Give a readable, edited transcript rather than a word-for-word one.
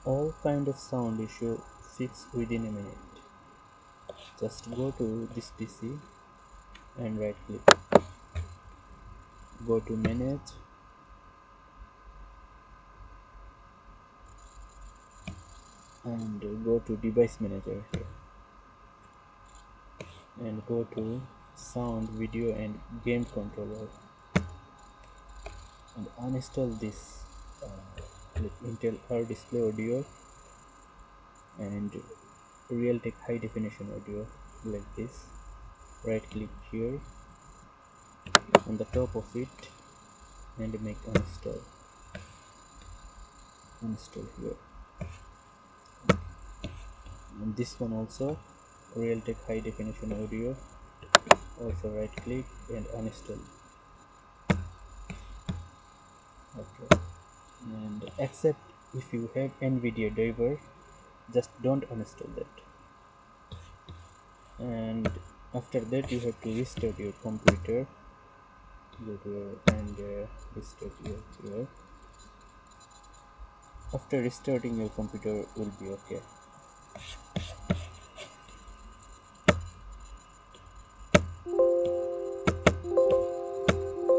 All kind of sound issue fix within a minute. Just go to this PC and right click, go to manage and go to device manager here and go to sound, video and game controller and uninstall this like Intel display audio and Realtek high definition audio like this. Right click here on the top of it and make install here, and this one also Realtek high definition audio, also right click and uninstall. Okay, and except if you have NVIDIA driver, just don't uninstall that. And after that you have to restart your computer, go to and restart your here. After restarting your computer will be okay.